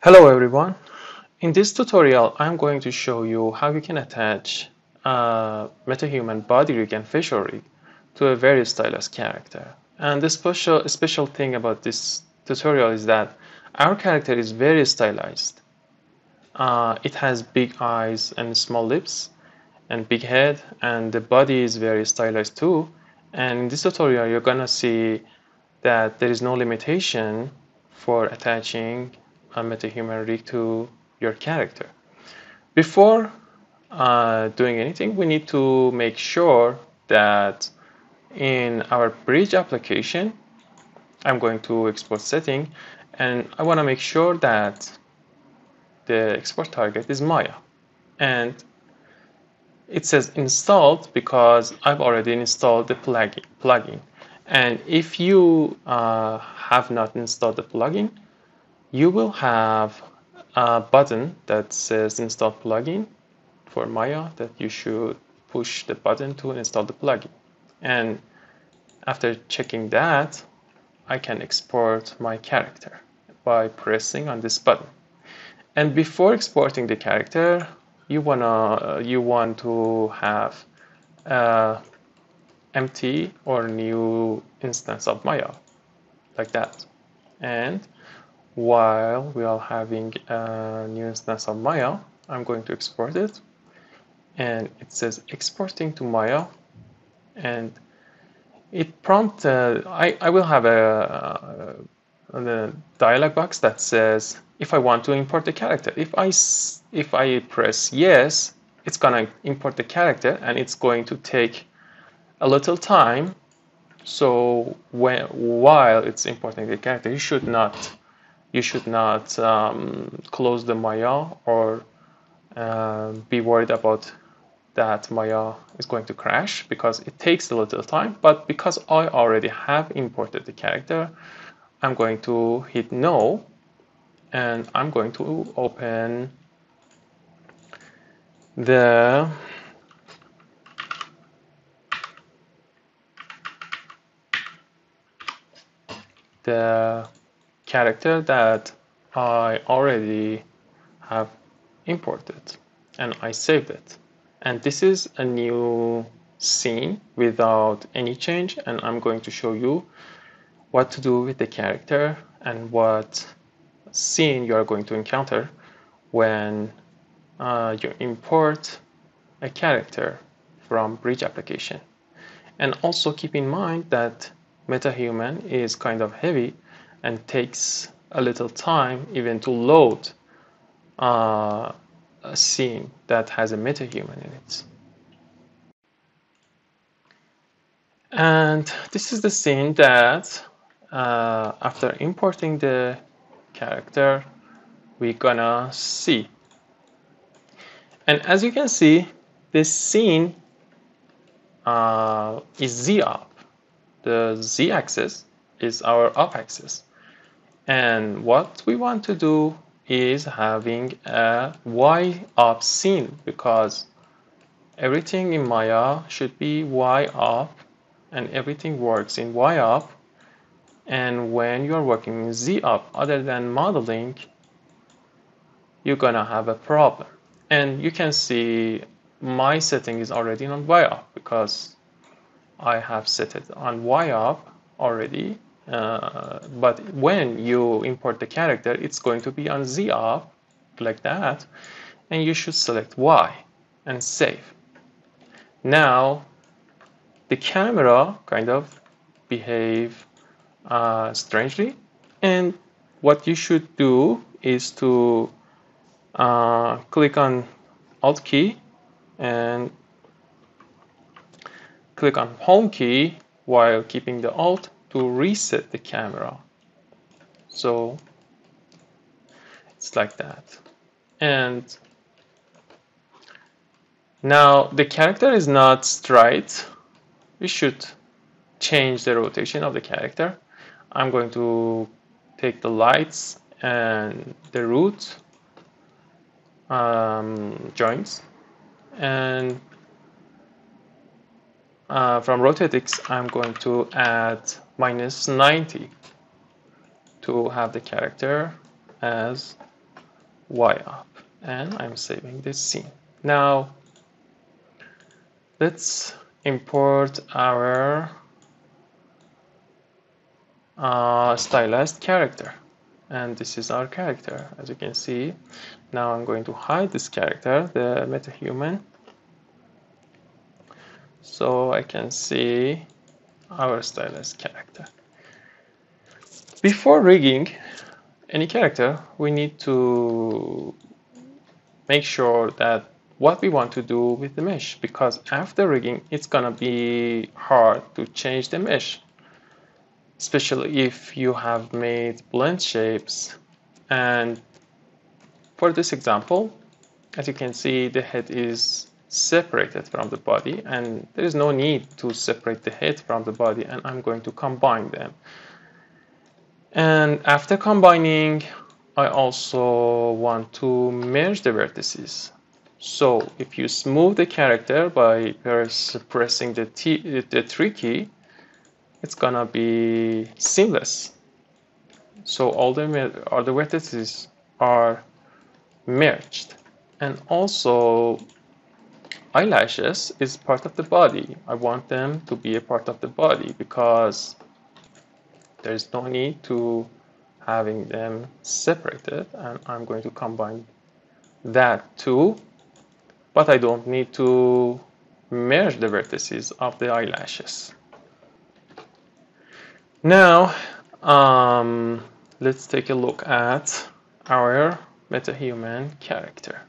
Hello everyone. In this tutorial, I'm going to show you how you can attach a Metahuman body rig and facial rig to a very stylized character. And the special thing about this tutorial is that our character is very stylized. It has big eyes and small lips and big head, and the body is very stylized too. And in this tutorial, you're gonna see that there is no limitation for attaching a metahuman rig to your character. Before doing anything, we need to make sure that in our bridge application, I'm going to export setting, and I want to make sure that the export target is Maya. And it says installed because I've already installed the plugin. And if you have not installed the plugin, you will have a button that says install plugin for Maya that you should push the button to install the plugin. And after checking that, I can export my character by pressing on this button. And before exporting the character, you want to have a empty or new instance of Maya, like that. And while we are having a new instance of Maya, I'm going to export it. And it says exporting to Maya. And it prompts, I will have a dialog box that says if I want to import the character. If I press yes, it's going to import the character, and it's going to take a little time. So while it's importing the character, you should not close the Maya or be worried about that Maya is going to crash, because it takes a little time. But because I already have imported the character, I'm going to hit no, and I'm going to open the character that I already have imported, and I saved it. And this is a new scene without any change, and I'm going to show you what to do with the character and what scene you are going to encounter when you import a character from bridge application. And also keep in mind that Metahuman is kind of heavy and takes a little time even to load a scene that has a Metahuman in it. And this is the scene that after importing the character, we're gonna see. And as you can see, this scene is Z-up. The Z-axis is our up axis. And what we want to do is having a Y-up scene, because everything in Maya should be Y-up, and everything works in Y-up. And when you're working in Z-up, other than modeling, you're gonna have a problem. And you can see my setting is already on Y-up because I have set it on Y-up already. But when you import the character, it's going to be on Z-up, like that, and you should select Y and save. Now, the camera kind of behave strangely, and what you should do is to click on Alt key and click on Home key while keeping the Alt to reset the camera. So it's like that. And now the character is not straight. We should change the rotation of the character. I'm going to take the lights and the root joints, and from rotate-X, I'm going to add -90 to have the character as Y up, and I'm saving this scene. Now let's import our stylized character, and this is our character, as you can see. Now I'm going to hide this character, the Metahuman, so I can see our stylized character. Before rigging any character, we need to make sure that what we want to do with the mesh, because after rigging it's gonna be hard to change the mesh, especially if you have made blend shapes. And for this example, as you can see, the head is separated from the body, and there is no need to separate the head from the body, and I'm going to combine them. And after combining, I also want to merge the vertices. So if you smooth the character by pressing the 3 key, it's gonna be seamless. So all the vertices are merged. And also eyelashes is part of the body. I want them to be a part of the body because there's no need to having them separated, and I'm going to combine that too, but I don't need to merge the vertices of the eyelashes. Now let's take a look at our Metahuman character,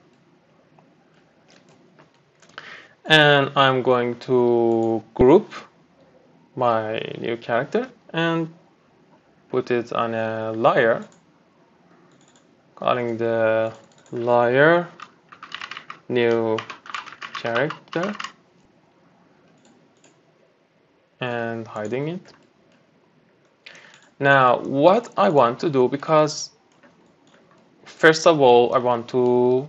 and I'm going to group my new character and put it on a layer, calling the layer new character and hiding it. Now what I want to do, because first of all I want to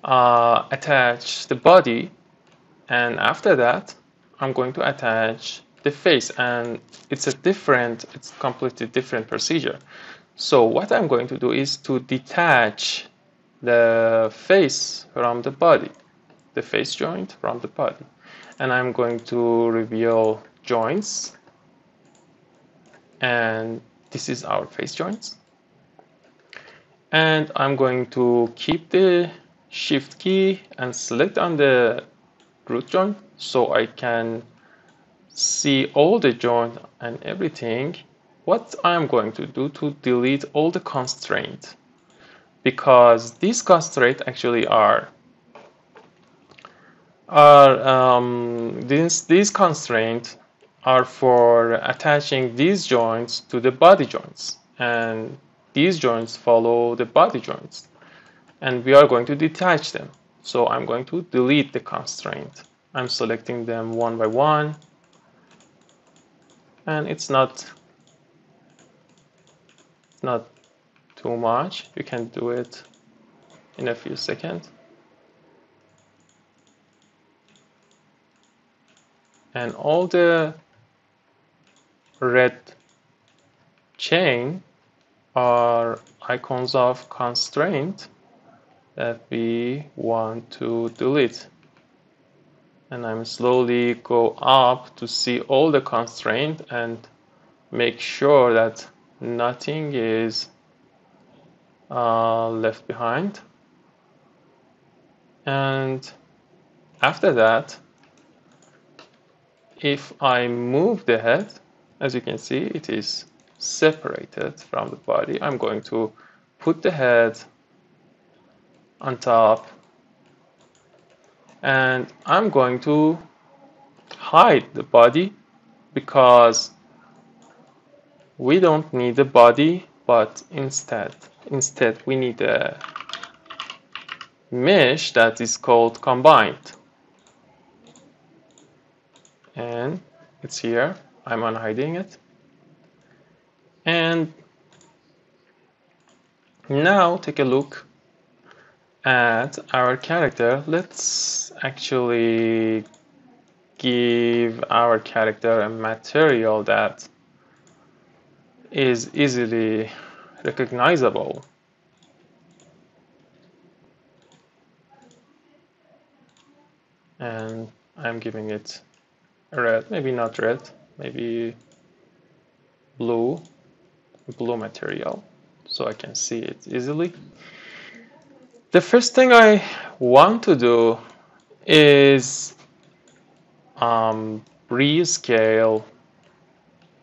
attach the body, and after that I'm going to attach the face, and it's completely different procedure. So what I'm going to do is to detach the face from the body, the face joint from the body, and I'm going to reveal joints, and this is our face joints, and I'm going to keep the shift key and select on the root joint so I can see all the joint and everything. What I'm going to do to delete all the constraints, because these constraints actually these constraints are for attaching these joints to the body joints, and these joints follow the body joints, and we are going to detach them. So I'm going to delete the constraint. I'm selecting them one by one, and it's not too much. You can do it in a few seconds. And all the red chain are icons of constraint that we want to delete. And I'm slowly go up to see all the constraint and make sure that nothing is left behind. And after that, if I move the head, as you can see, it is separated from the body. I'm going to put the head on top, and I'm going to hide the body because we don't need the body, but instead we need a mesh that is called combined, and it's here. I'm unhiding it, and now take a look at our character. Let's actually give our character a material that is easily recognizable. and I'm giving it red, maybe not red, maybe blue material, so I can see it easily. The first thing I want to do is rescale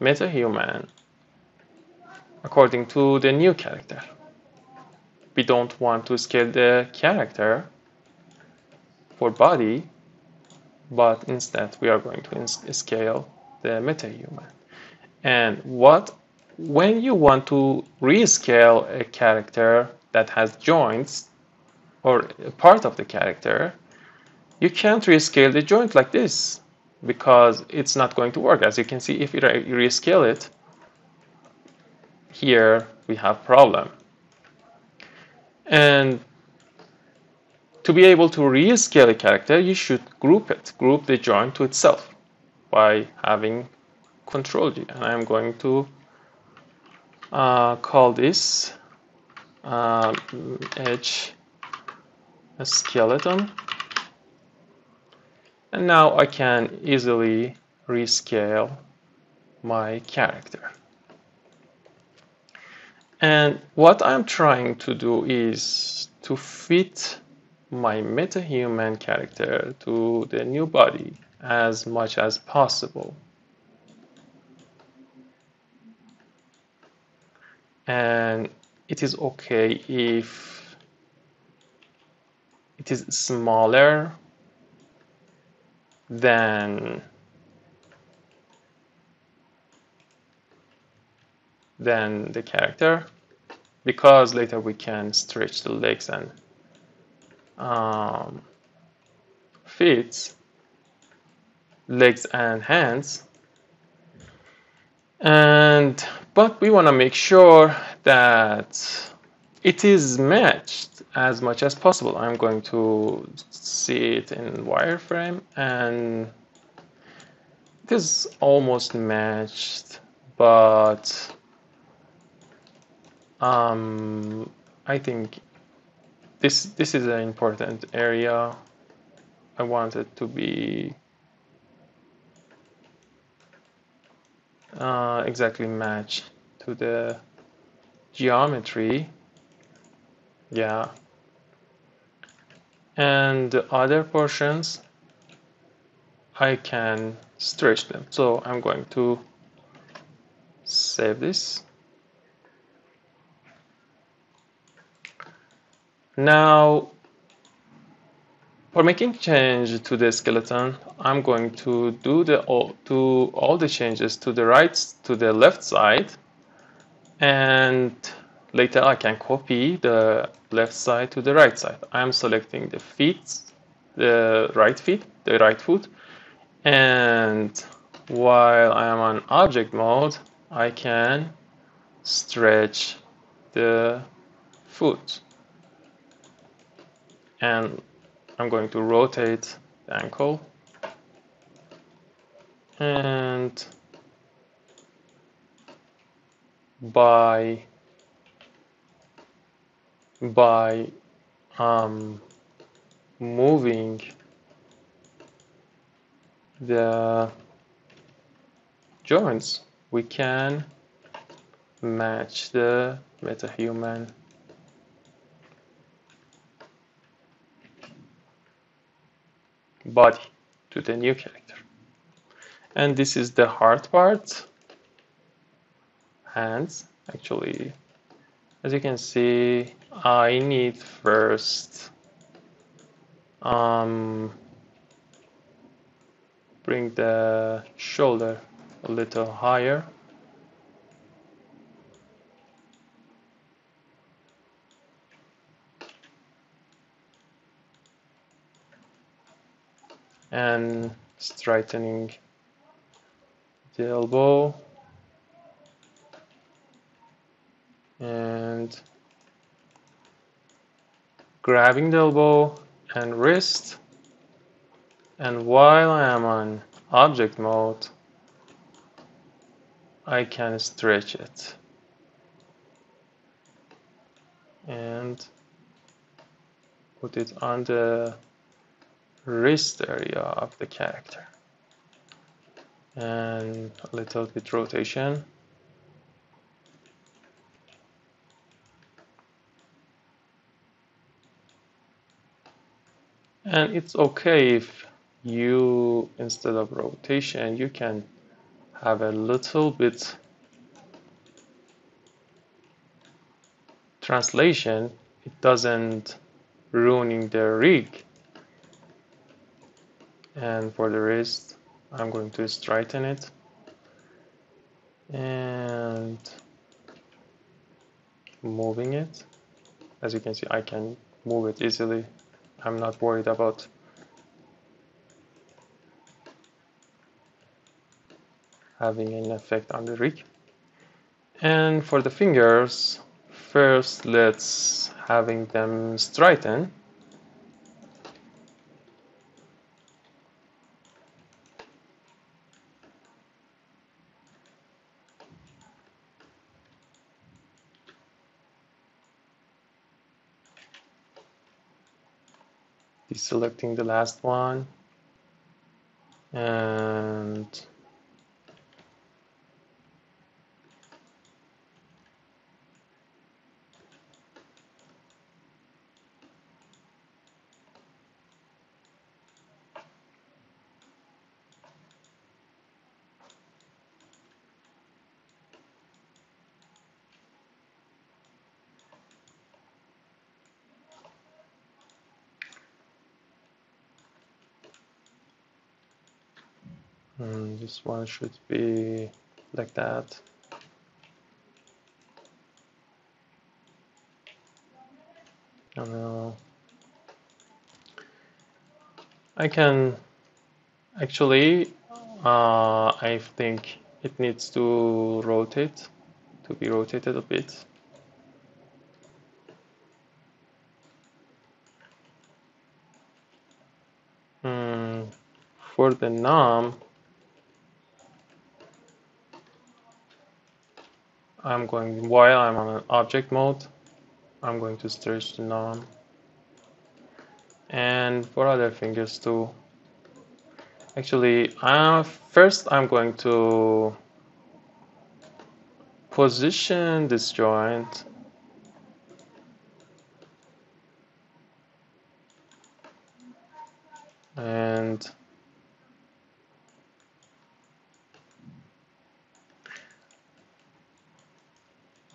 Metahuman according to the new character. We don't want to scale the character for body, but instead we are going to scale the Metahuman. And when you want to rescale a character that has joints or a part of the character, you can't rescale the joint like this because it's not going to work. As you can see, if you rescale it, here we have problem. And to be able to rescale a character, you should group the joint to itself by having Control G. And I'm going to call this edge a skeleton. And now I can easily rescale my character. And what I'm trying to do is to fit my Metahuman character to the new body as much as possible. And it is okay if it is smaller than the character, because later we can stretch the legs and feet, legs and hands. But we want to make sure that it is matched as much as possible. I'm going to see it in wireframe, and it is almost matched, but I think this is an important area. I want it to be exactly matched to the geometry. Yeah. And the other portions, I can stretch them. So I'm going to save this. Now, for making change to the skeleton, I'm going to do all the changes to the left side, and later I can copy the left side to the right side. I'm selecting the right foot, and while I am on object mode, I can stretch the foot. And I'm going to rotate the ankle, and by moving the joints, we can match the Metahuman body to the new character. And this is the hard part, hands. Actually, as you can see, I need first bring the shoulder a little higher. And straightening the elbow, and grabbing the elbow and wrist, and while I am on object mode, I can stretch it and put it on the wrist area of the character and a little bit rotation. And it's okay if you, instead of rotation, you can have a little bit translation. It doesn't ruining the rig. And for the wrist, I'm going to straighten it and moving it. As you can see, I can move it easily. I'm not worried about having an effect on the rig. And for the fingers, first let's having them straighten. Deselecting the last one and this one should be like that. I can actually, I think it needs to rotate, to be rotated a bit. For the num, I'm going, while I'm on an object mode, I'm going to stretch the num. And for other fingers too. Actually, first I'm going to position this joint and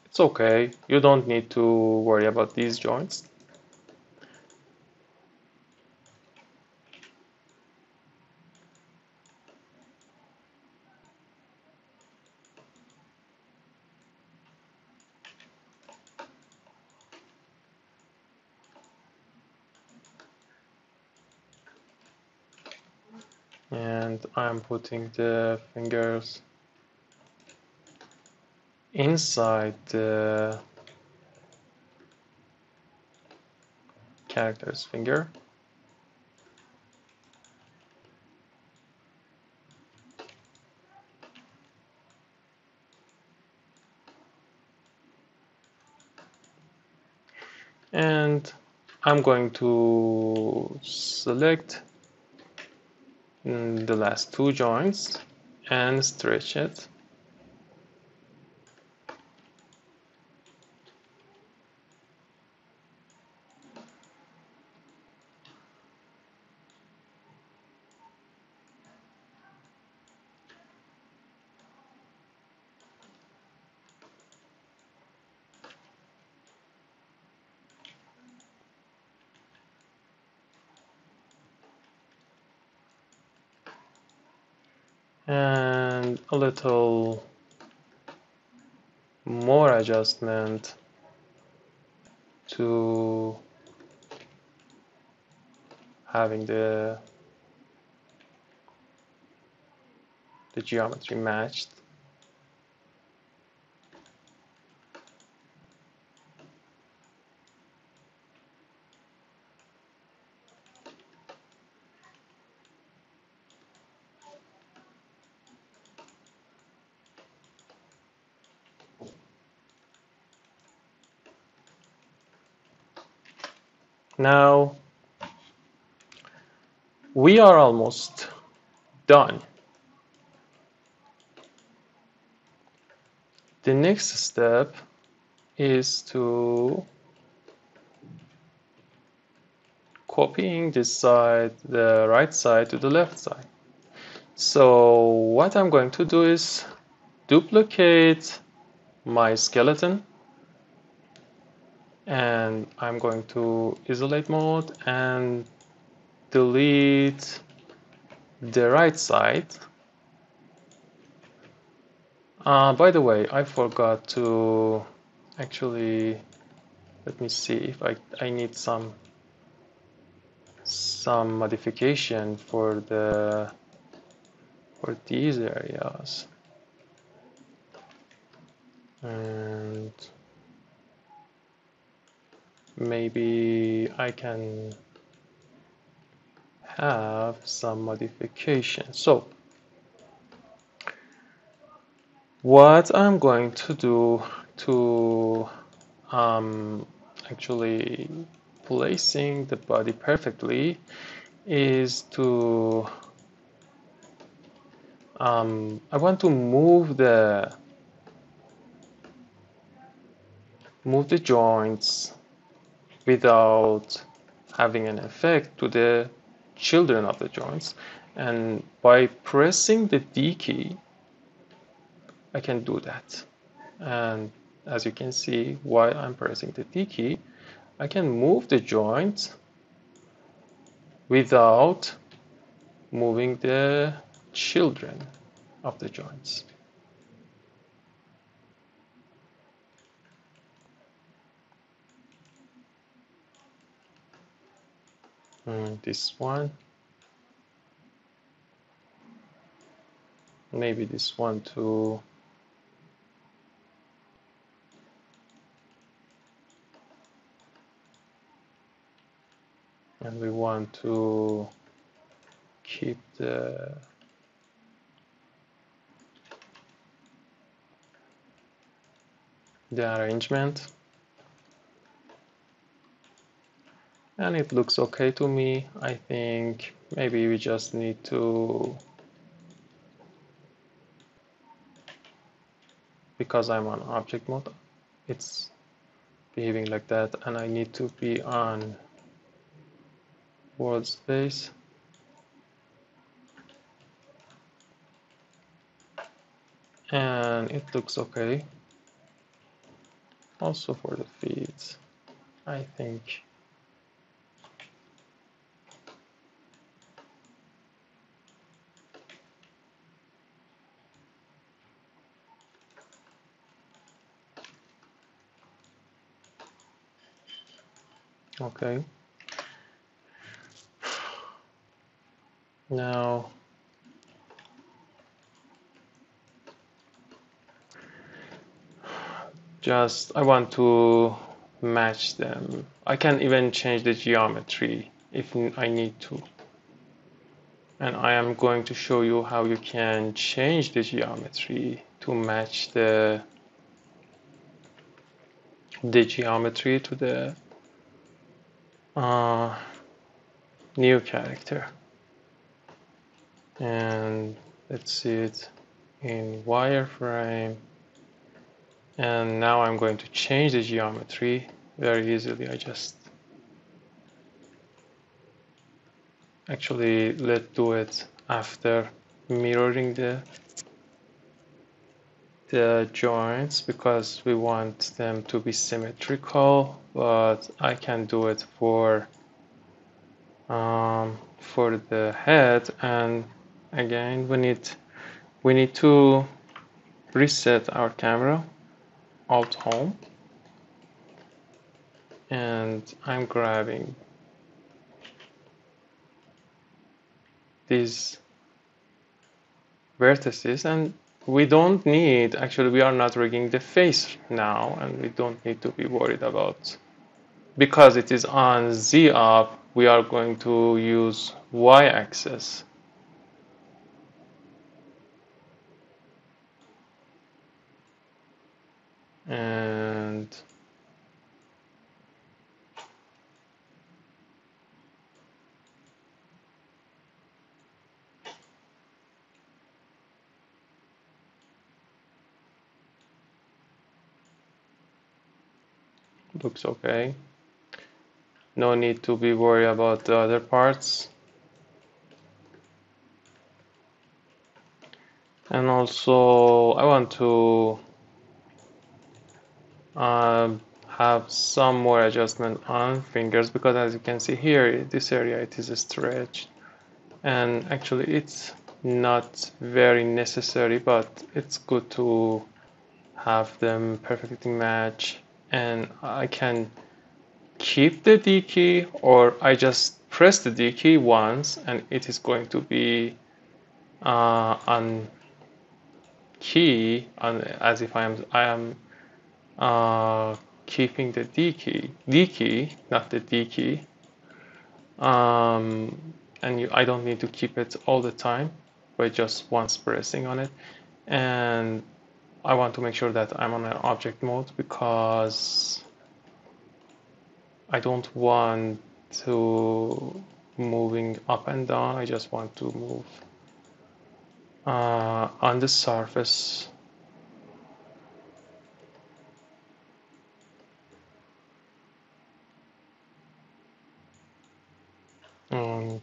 it's okay. You don't need to worry about these joints. And I'm putting the fingers inside the character's finger. And I'm going to select the last two joints and stretch it. And a little more adjustment to having the geometry matched. Now we are almost done. The next step is to copying this side, the right side to the left side. So what I'm going to do is duplicate my skeleton, and I'm going to isolate mode and delete the right side. By the way, I forgot to actually, let me see if I need some modification for these areas. And maybe I can have some modification. So what I'm going to do to actually placing the body perfectly is to I want to move the joints without having an effect to the children of the joints, and by pressing the D key I can do that. And as you can see, while I'm pressing the D key, I can move the joint without moving the children of the joints. This one, maybe this one too. And we want to keep the arrangement, and it looks okay to me. I think maybe we just need to, because I'm on object mode, it's behaving like that, and I need to be on world space. And it looks okay. Also for the feeds, I think. Okay. Now just I want to match them. I can even change the geometry if I need to. And I am going to show you how you can change the geometry to match the geometry to the new character. And let's see it in wireframe. And now I'm going to change the geometry very easily. I just actually let's do it after mirroring the joints, because we want them to be symmetrical, but I can do it for the head. And again, we need to reset our camera, Alt Home, and I'm grabbing these vertices, and we don't need, actually we are not rigging the face now, and we don't need to be worried about, because it is on Z up, we are going to use Y axis. And looks okay. No need to be worried about the other parts. And also I want to have some more adjustment on fingers, because as you can see here, this area it is stretched, and actually it's not very necessary, but it's good to have them perfectly match. And I can keep the D key, or I just press the D key once and it is going to be on key, as if I am keeping the D key, not the D key. And I don't need to keep it all the time by just once pressing on it. And I want to make sure that I'm on an object mode, because I don't want to moving up and down. I just want to move on the surface.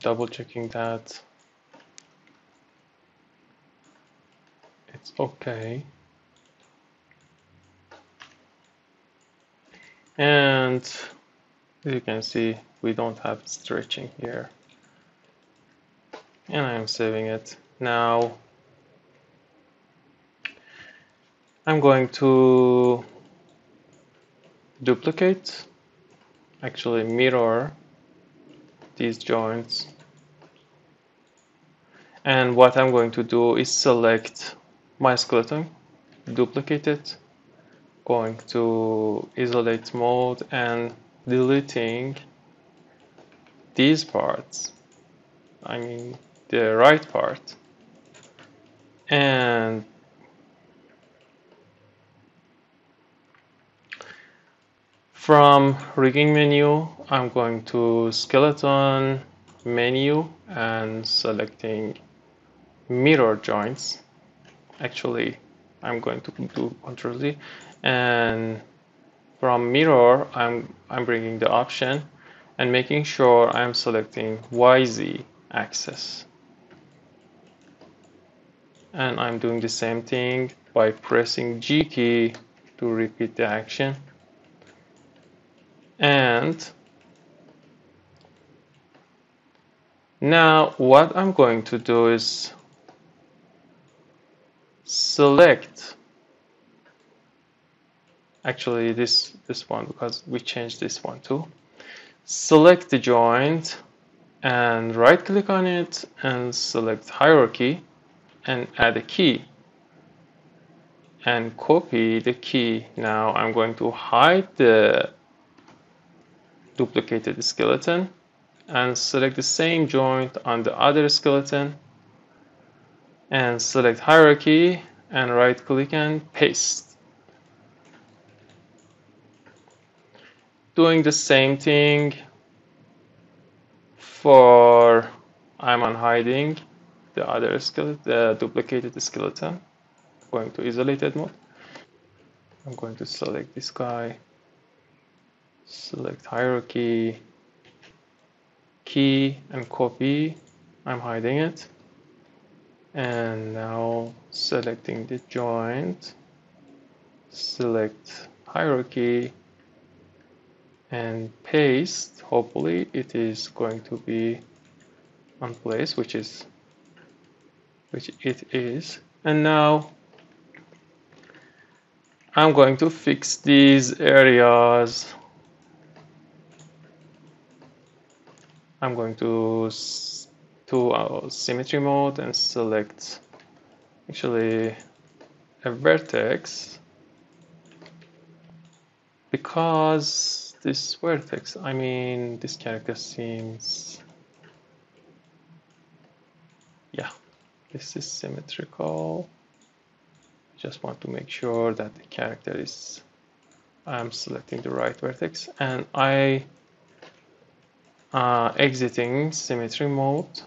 Double checking that it's okay. And as you can see, we don't have stretching here. And I'm saving it. Now I'm going to duplicate, actually mirror these joints. And what I'm going to do is select my skeleton, duplicate it, going to isolate mode and deleting these parts, I mean the right part. And from rigging menu, I'm going to skeleton menu and selecting mirror joints. Actually, I'm going to do Ctrl Z, and from mirror, I'm bringing the option and making sure I'm selecting YZ axis. And I'm doing the same thing by pressing G key to repeat the action. And now what I'm going to do is select, actually this one, because we changed this one too. Select the joint and right click on it and select hierarchy and add a key and copy the key. Now I'm going to hide the duplicated skeleton and select the same joint on the other skeleton and select hierarchy and right click and paste. Doing the same thing for, I'm unhiding the other skeleton, the duplicated skeleton, going to isolated mode. I'm going to select this guy, select hierarchy, key and copy. I'm hiding it. And now selecting the joint, select hierarchy and paste. Hopefully it is going to be on place, which it is. And now I'm going to fix these areas. I'm going to symmetry mode and select actually a vertex, because this vertex, I mean this character seems, yeah, this is symmetrical. Just want to make sure that the character is, I'm selecting the right vertex, and I exiting symmetry mode,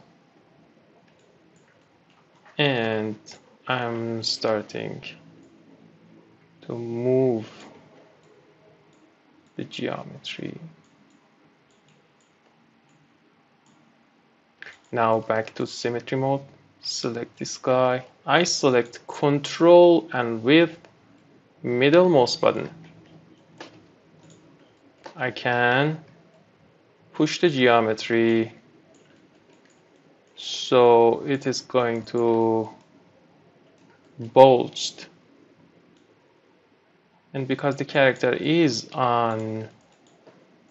and I'm starting to move the geometry. Now back to symmetry mode. Select this guy. I select Control and with middle mouse button I can push the geometry so it is going to bulge. And because the character is on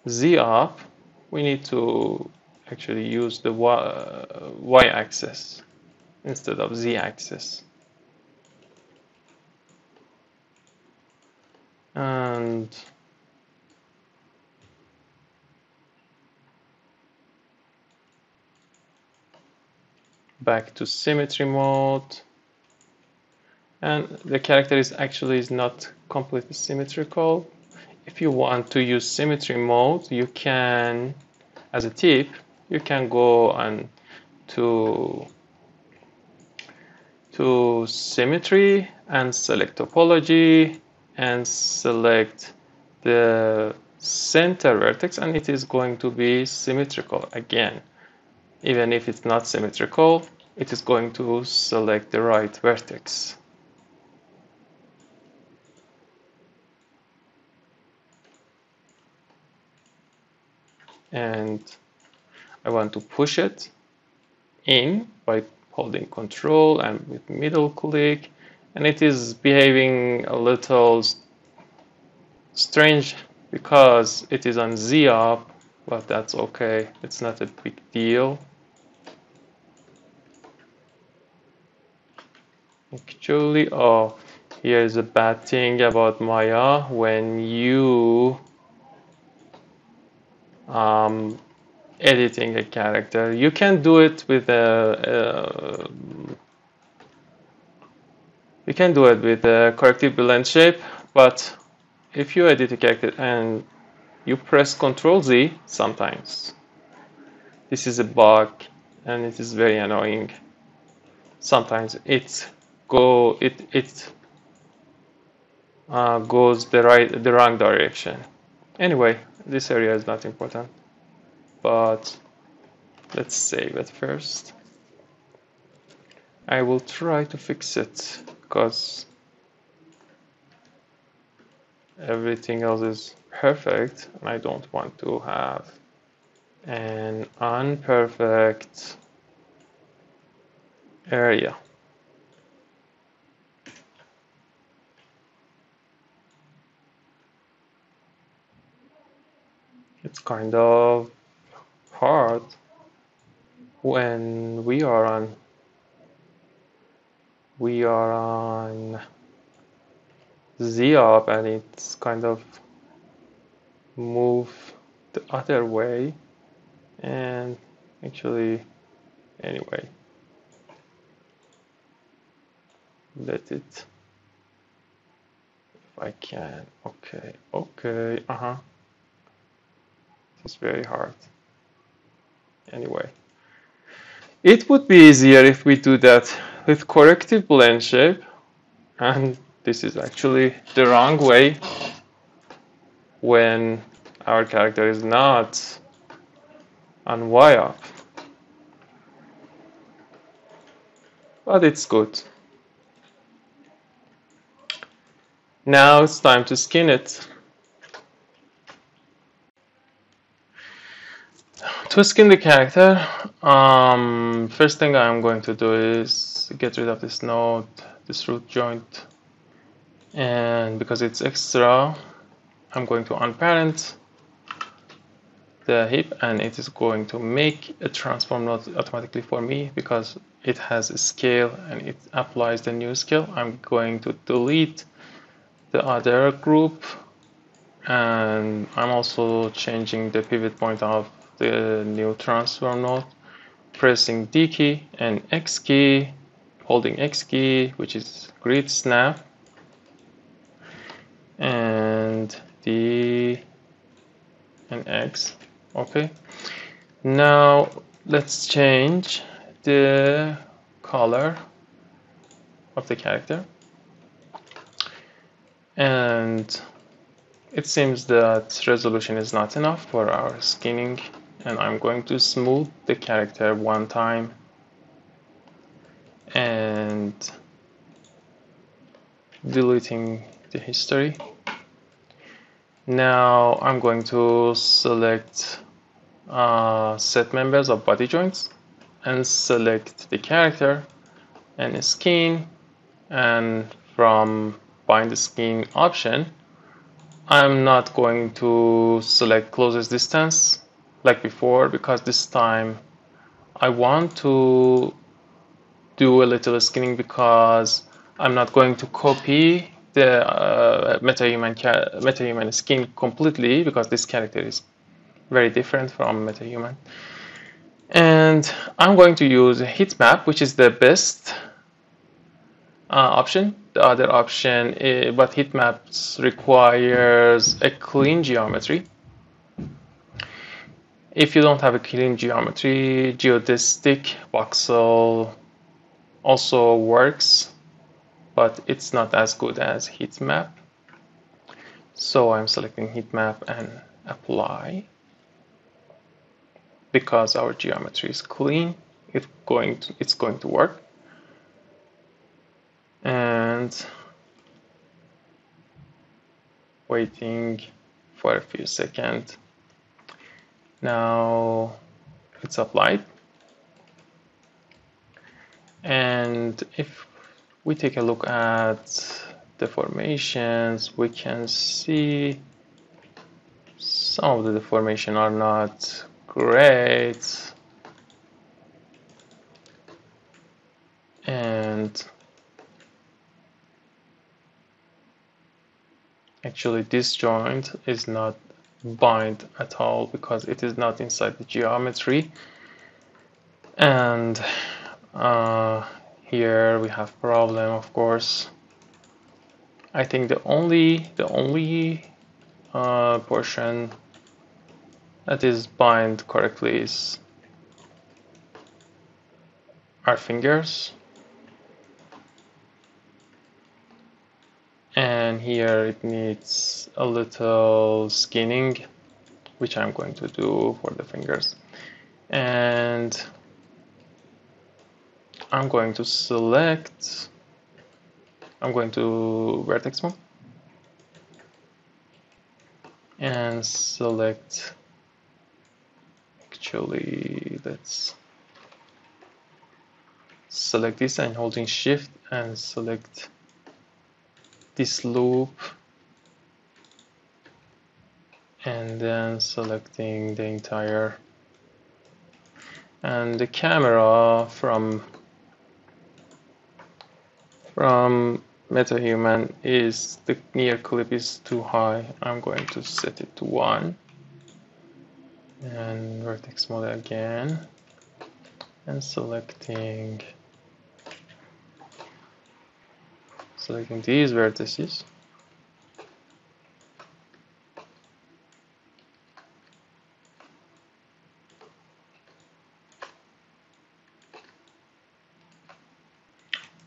Z up, we need to actually use the Y axis instead of Z axis. And back to symmetry mode. And the character is not completely symmetrical. If you want to use symmetry mode, you can, as a tip, you can go on to symmetry and select topology and select the center vertex, and it is going to be symmetrical again. Even if it's not symmetrical, it is going to select the right vertex. And I want to push it in by holding Control and with middle click, and it is behaving a little strange because it is on Z up, but that's okay, it's not a big deal. Actually, oh, here's a bad thing about Maya. When you editing a character, you can do it with a corrective blend shape, but if you edit a character and you press Ctrl Z, sometimes this is a bug and it is very annoying. Sometimes it goes the wrong direction. Anyway, this area is not important, but let's save it first. I will try to fix it because everything else is perfect and I don't want to have an unperfect area. It's kind of hard when we are on Z up and it's kind of move the other way, and actually anyway, let it, if I can. Okay, it's very hard. Anyway, it would be easier if we do that with corrective blend shape, and this is actually the wrong way when our character is not on Y up. But it's good. Now it's time to skin it. To skin the character, first thing I'm going to do is get rid of this node, this root joint, and because it's extra, I'm going to unparent the heap, and it is going to make a transform node automatically for me because it has a scale and it applies the new scale. I'm going to delete the other group, and I'm also changing the pivot point of the new transform node, pressing D key and X key, holding X key, which is grid snap, and D and X. Okay, now let's change the color of the character, and it seems that resolution is not enough for our skinning, and I'm going to smooth the character one time and deleting the history. Now I'm going to select set members of body joints and select the character and skin, and from bind skin option I'm not going to select closest distance like before, because this time I want to do a little skinning, because I'm not going to copy the Metahuman skin completely, because this character is very different from Metahuman. And I'm going to use a heat map, which is the best option. The other option is, but heat maps requires a clean geometry. If you don't have a clean geometry, geodesic voxel also works, but it's not as good as heat map. So I'm selecting heat map and apply. Because our geometry is clean, it's going to work. And waiting for a few seconds. Now it's applied. And if we take a look at the formations, we can see some of the deformation are not great. And actually this joint is not bind at all, because it is not inside the geometry. And here we have problem, of course. I think the only portion that is bind correctly is our fingers. And here it needs a little skinning, which I'm going to do for the fingers. And I'm going to select, I'm going to vertex mode and select, actually let's select this and holding shift and select this loop, and then selecting the entire, and the camera from Metahuman is, the near clip is too high. I'm going to set it to 1 and vertex mode again and selecting these vertices.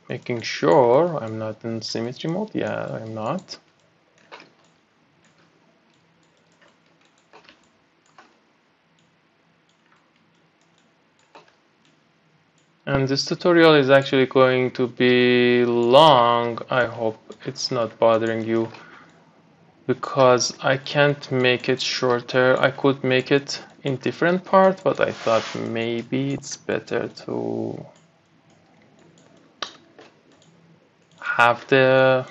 Making sure I'm not in symmetry mode. Yeah, I'm not. And this tutorial is actually going to be long. I hope it's not bothering you, because I can't make it shorter. I could make it in different parts, but I thought maybe it's better to have the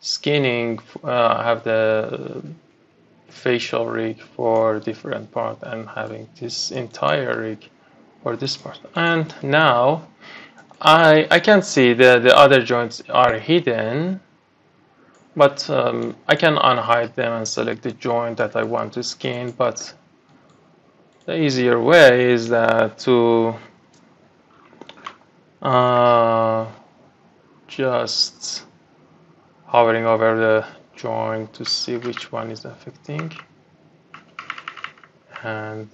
skinning, have the facial rig for different part, and having this entire rig for this part. And now I can see that the other joints are hidden, but I can unhide them and select the joint that I want to skin. But the easier way is that to just hovering over the joint to see which one is affecting, and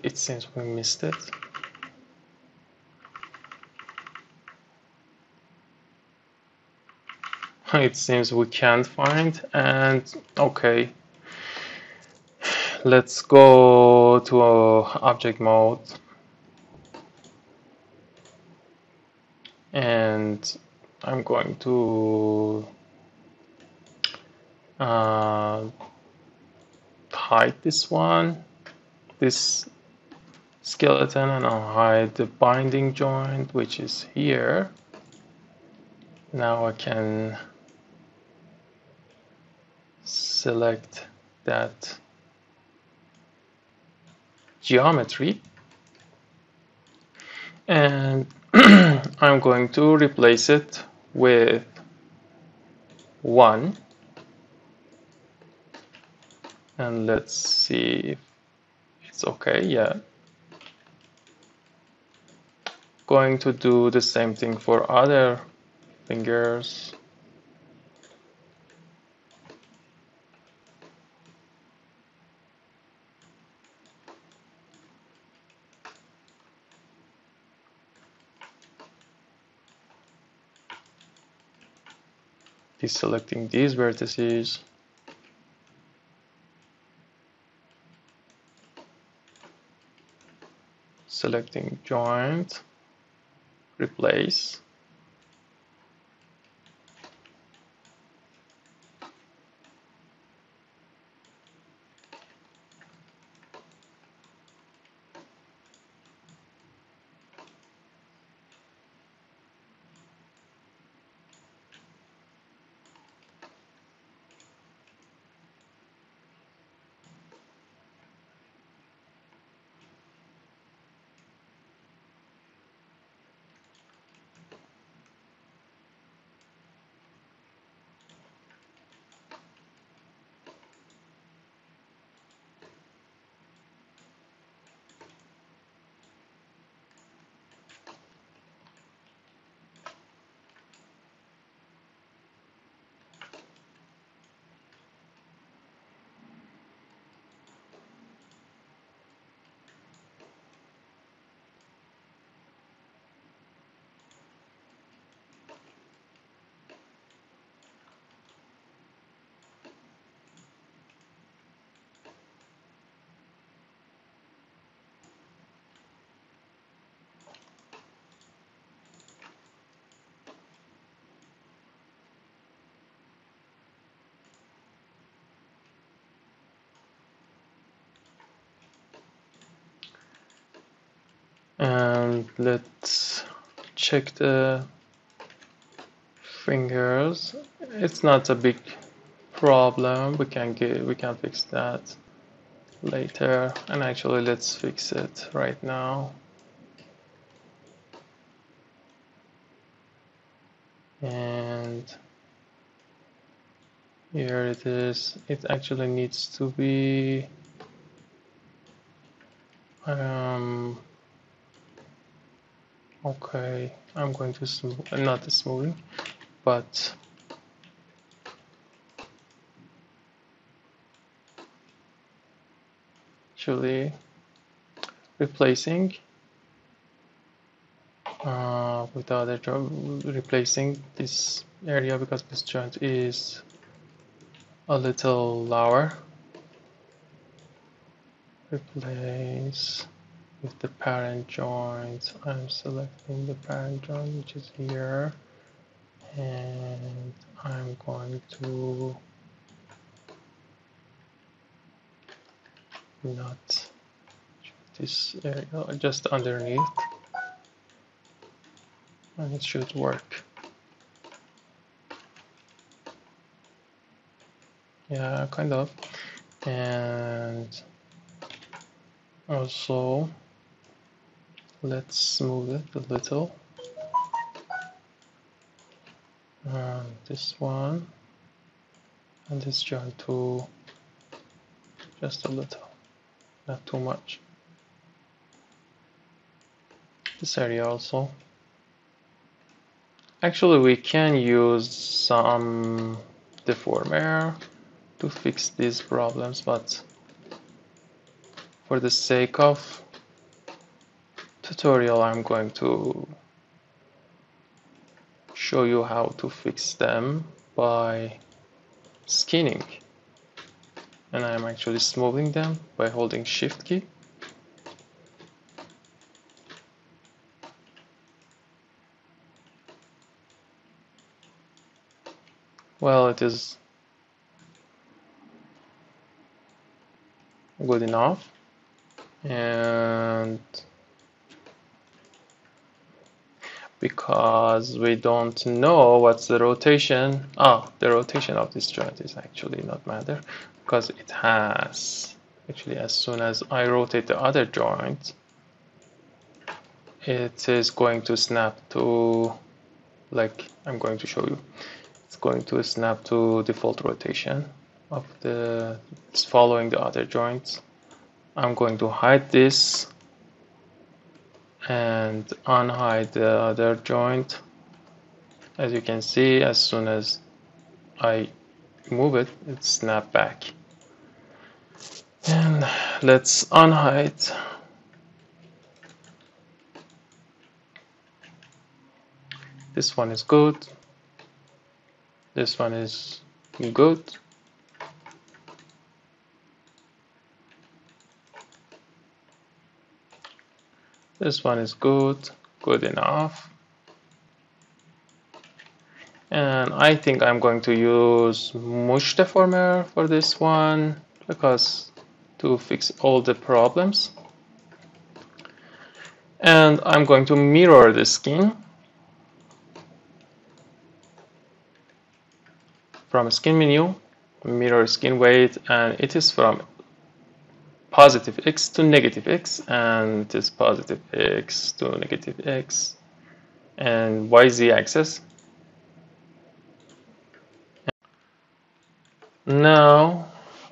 it seems we missed it. it seems we can't find. And okay, let's go to object mode, and I'm going to hide this one, this skeleton, and I'll hide the binding joint, which is here. Now I can select that geometry, and I'm going to replace it with 1, and let's see if it's okay. Yeah, going to do the same thing for other fingers. Deselecting these vertices. Selecting joint, replace. And let's check the fingers. It's not a big problem. We can fix that later. And actually, let's fix it right now. And here it is. It actually needs to be okay. I'm going to not smoothing, but actually replacing with the other job, replacing this area because this joint is a little lower. Replace with the parent joint. I'm selecting the parent joint, which is here, and I'm going to not this area, just underneath, and it should work. Yeah, kind of. And also let's smooth it a little. This one and this joint too, just a little, not too much. This area also. Actually, we can use some deformer to fix these problems, but for the sake of tutorial, I'm going to show you how to fix them. by skinning, and I'm actually smoothing them by holding Shift key. Well, it is good enough, and because we don't know what's the rotation, the rotation of this joint is actually not matter, because it has actually, as soon as I rotate the other joint, it is going to snap to, like I'm going to show you, it's going to snap to default rotation of the, it's following the other joints. I'm going to hide this and unhide the other joint. As you can see, as soon as I move it, it snaps back. And let's unhide. This one is good. This one is good. This one is good, good enough. And I think I'm going to use Mush Deformer for this one, because to fix all the problems. And I'm going to mirror the skin from skin menu, mirror skin weight, and it is from positive x to negative x, and it is positive x to negative x, and YZ axis. Now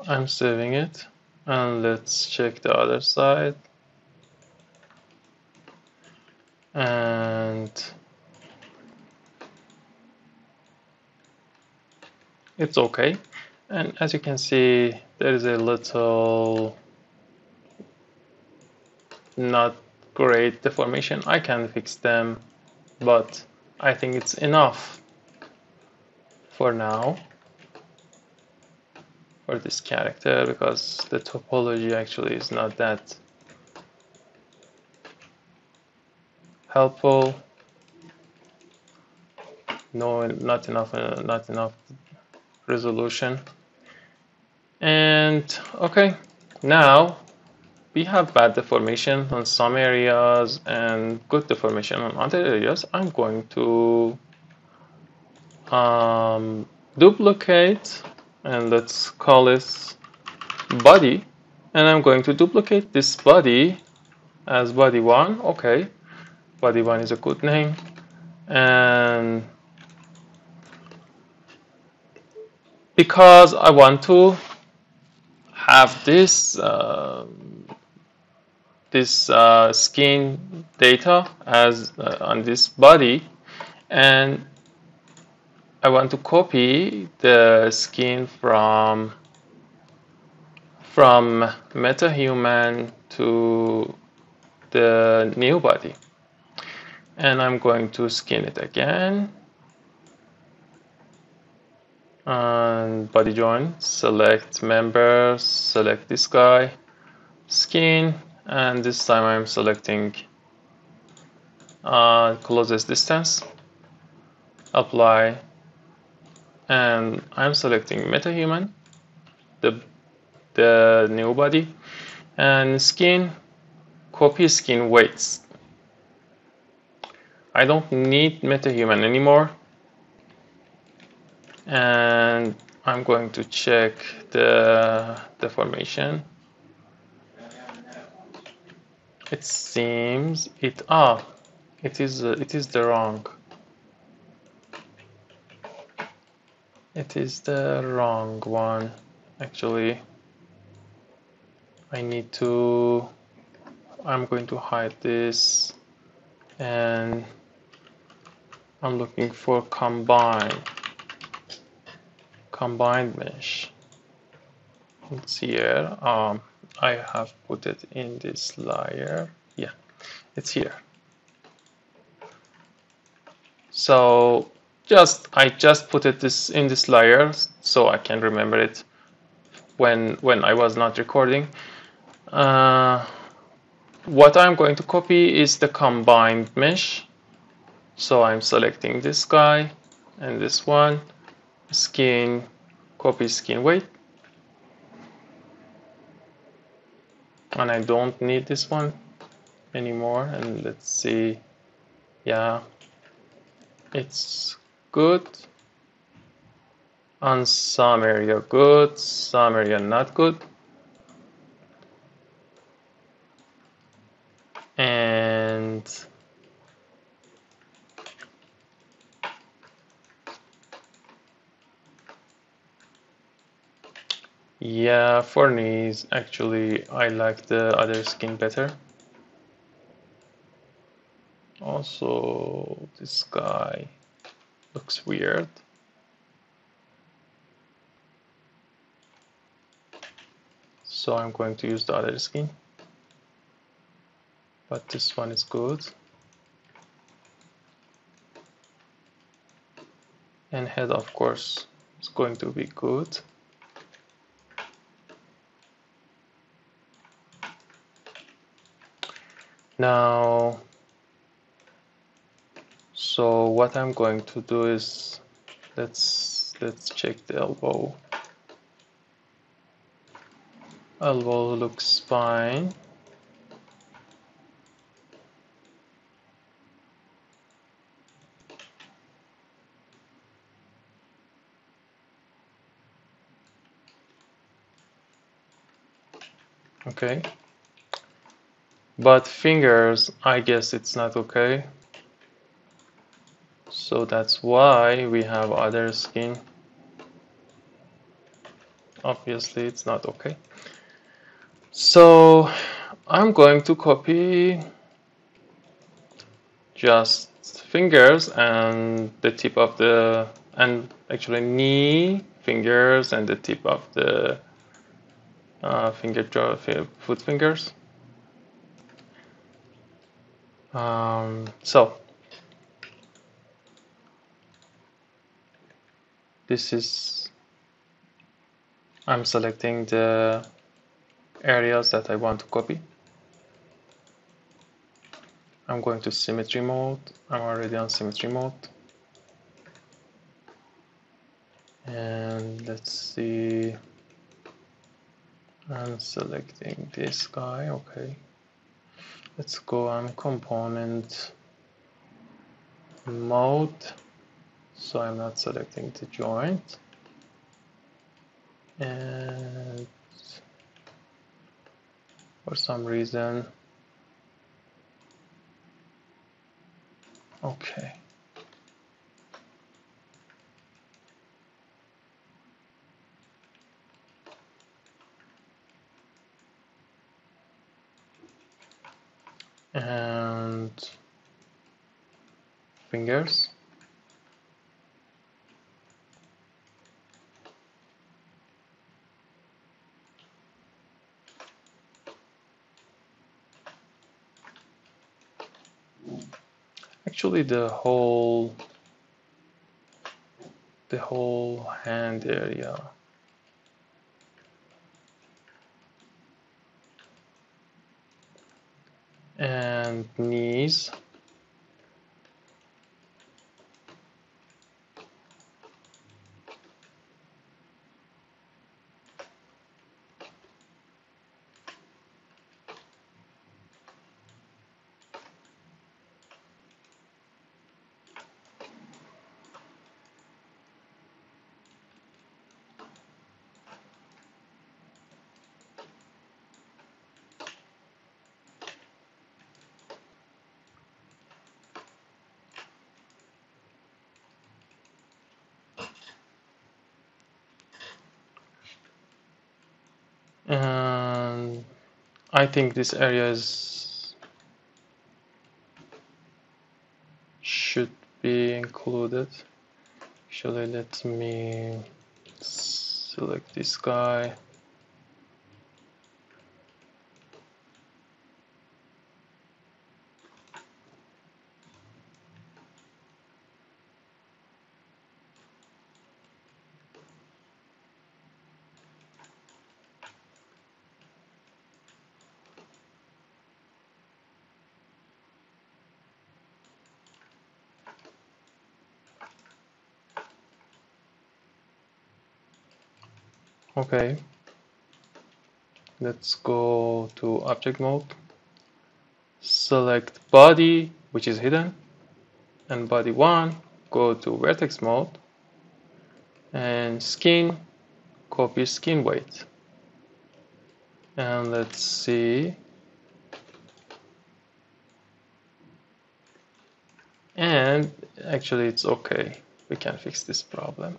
I'm saving it, and let's check the other side. And it's okay. And as you can see, there is a little not great deformation. I can fix them, but I think it's enough for now for this character, because the topology actually is not that helpful. No, not enough resolution. And okay, now we have bad deformation on some areas and good deformation on other areas. I'm going to duplicate, and let's call it body, and I'm going to duplicate this body as body 1. Okay, body 1 is a good name. And because I want to have this skin data as on this body, and I want to copy the skin from Metahuman to the new body, and I'm going to skin it again, and body joint, select members, select this guy, skin, and this time I'm selecting closest distance, apply, and I'm selecting Metahuman, the new body, and skin, copy skin weights. I don't need Metahuman anymore, and I'm going to check the deformation. It seems it is the wrong. It is the wrong one, actually. I'm going to hide this, and I'm looking for combined mesh. It's here. I have put it in this layer. Yeah, it's here. So I just put it in this layer so I can remember it when I was not recording. What I'm going to copy is the combined mesh. So I'm selecting this guy and this one, skin, copy skin weight. And I don't need this one anymore. And let's see, yeah, it's good. On some area good, some area not good. And yeah, for knees, actually, I like the other skin better. Also, this guy looks weird. So I'm going to use the other skin. But this one is good. And head, of course, is going to be good. Now, so what I'm going to do is let's check the elbow. Elbow looks fine. Okay. But fingers, I guess it's not okay. So that's why we have other skin. Obviously, it's not okay. So I'm going to copy just fingers and the tip of the, and actually knee, fingers, and the tip of the foot fingers. So this is, I'm selecting the areas that I want to copy. I'm going to symmetry mode. I'm already on symmetry mode. And let's see, I'm selecting this guy. Okay, let's go on component mode. So I'm not selecting the joint. And for some reason, okay. And fingers. Actually, the whole hand area. And knees. And I think this area should be included. Actually, let me select this guy. Okay, let's go to object mode, select body, which is hidden, and body 1, go to vertex mode, and skin, copy skin weight. And let's see. And actually it's okay. We can fix this problem.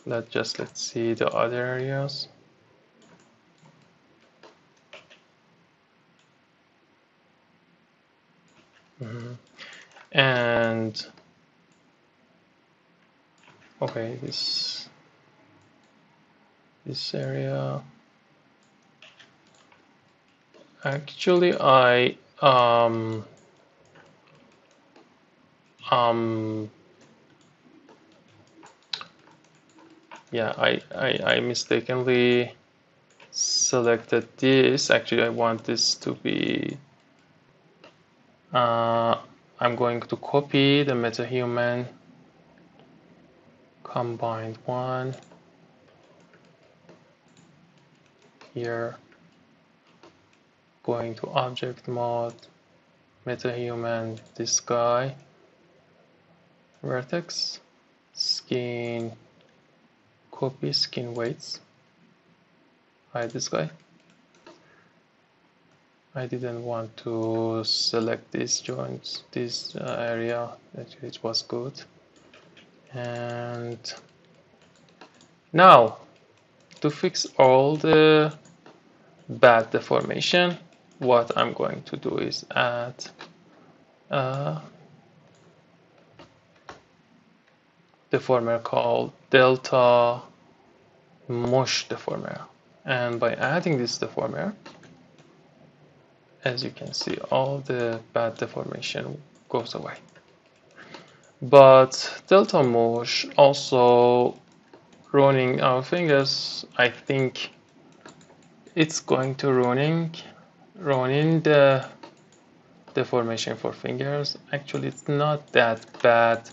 Let's see the other areas. And okay, this area. Actually, yeah, I mistakenly selected this. Actually, I want this to be. I'm going to copy the Metahuman combined one here. Going to object mode, Metahuman, this guy, vertex, skin, copy skin weights. Hide this guy. I didn't want to select these joints, this area. Actually, it was good. And now, to fix all the bad deformation, what I'm going to do is add a deformer called delta mush deformer. And by adding this deformer, as you can see, all the bad deformation goes away. But delta mush also ruining our fingers. I think it's going to ruining the deformation for fingers. Actually, it's not that bad,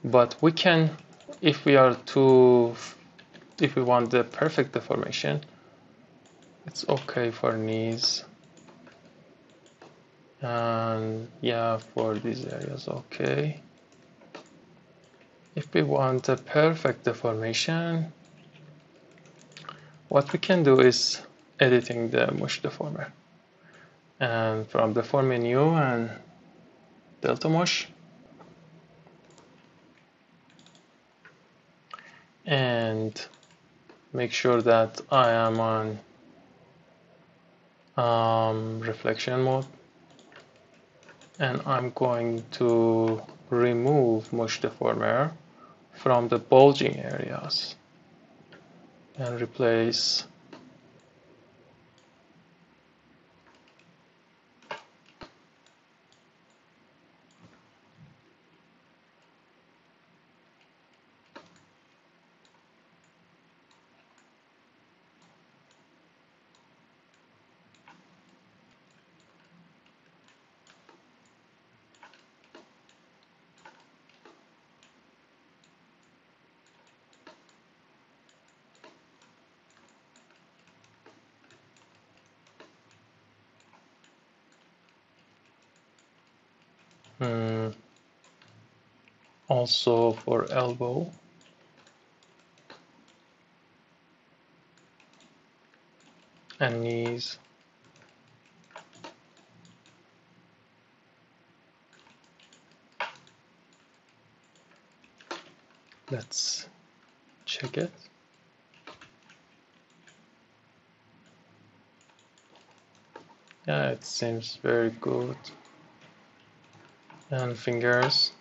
but we can, if we want the perfect deformation, it's okay for knees. And yeah, for these areas, okay. If we want a perfect deformation, what we can do is editing the mush deformer. And from the form menu and delta mush, and make sure that I am on reflection mode, and I'm going to remove mush deformer from the bulging areas and replace also for elbow. And knees. Let's check it. Yeah, it seems very good. And fingers.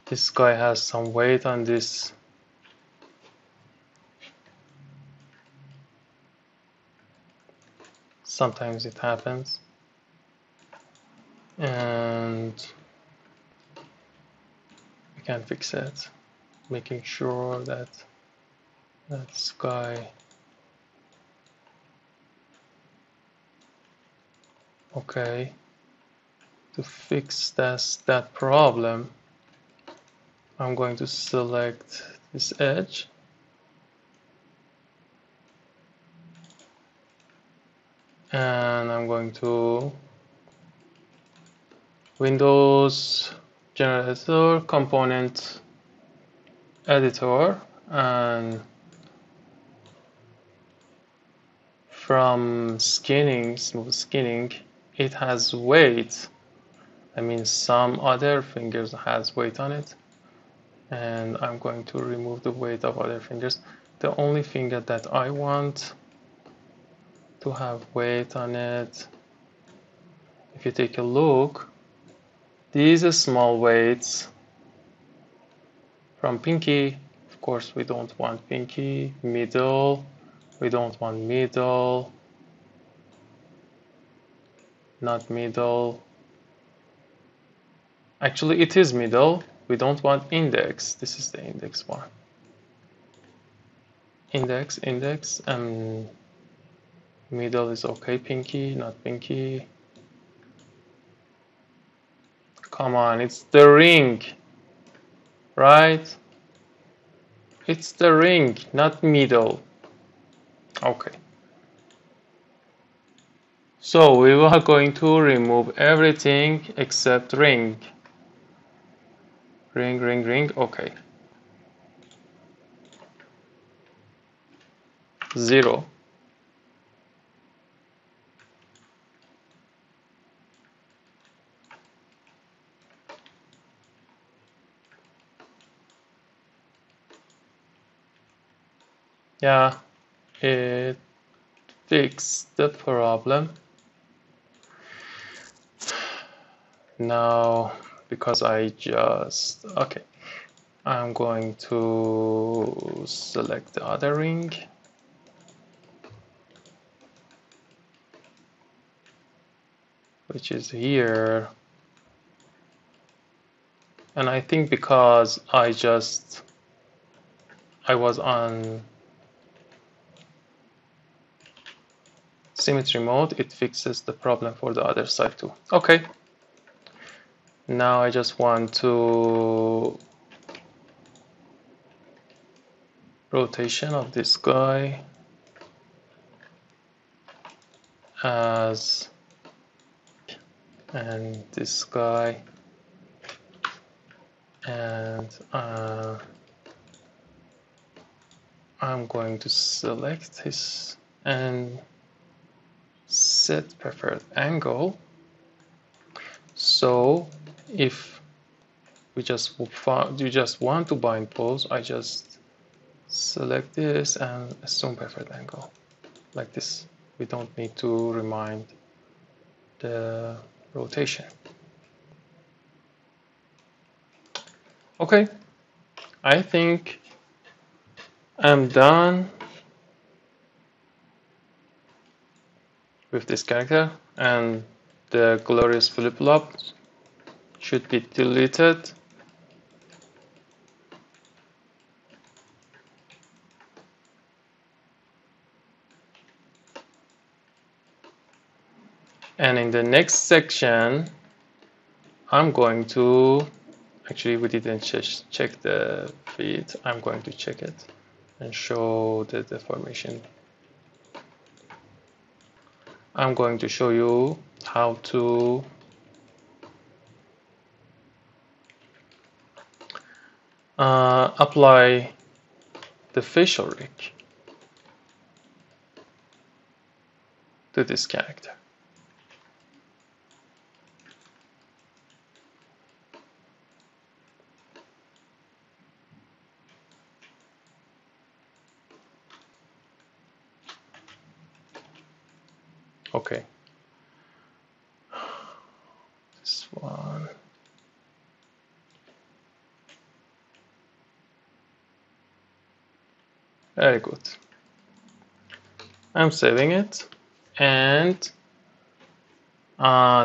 This guy has some weight on this. Sometimes it happens. And we can fix it. making sure that that sky. Okay, to fix that problem, I'm going to select this edge and I'm going to Windows Generator Component Editor, and from skinning, smooth skinning, it has weight. I mean, some other fingers has weight on it, and I'm going to remove the weight of other fingers. The only finger that I want to have weight on it, if you take a look, these are small weights from pinky. Of course, we don't want pinky. Middle, we don't want middle, not middle. Actually, it is middle. We don't want index. This is the index one. Index, and middle is okay. Pinky, not pinky. Come on, it's the ring, right? It's the ring, not middle. Okay. So we are going to remove everything except ring. Ring, okay. 0. Yeah, it fixed the problem. Now, because okay, I'm going to select the other ring. Which is here. And I think because I was on Symmetry Mode, it fixes the problem for the other side too. Okay. Now I just want to rotation of this guy as, and this guy, and I'm going to select his and set preferred angle. So if you just want to bind pose, I just select this and assume preferred angle like this. We don't need to remind the rotation. Okay, I think I'm done with this character, and the glorious flip-flop should be deleted. And in the next section, I'm going to, actually we didn't check the feed, I'm going to check it and show the deformation. I'm going to show you how to apply the facial rig to this character. Okay, this one. Very good. I'm saving it, and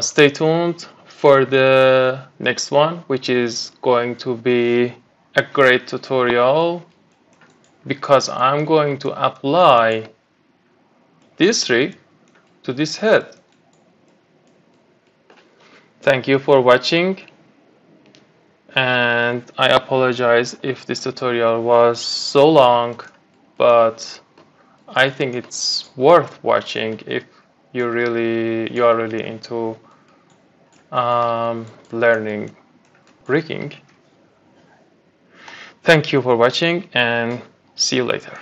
stay tuned for the next one, which is going to be a great tutorial because I'm going to apply this rig to this head. Thank you for watching, and I apologize if this tutorial was so long, but I think it's worth watching if you are really into learning rigging. Thank you for watching, and see you later.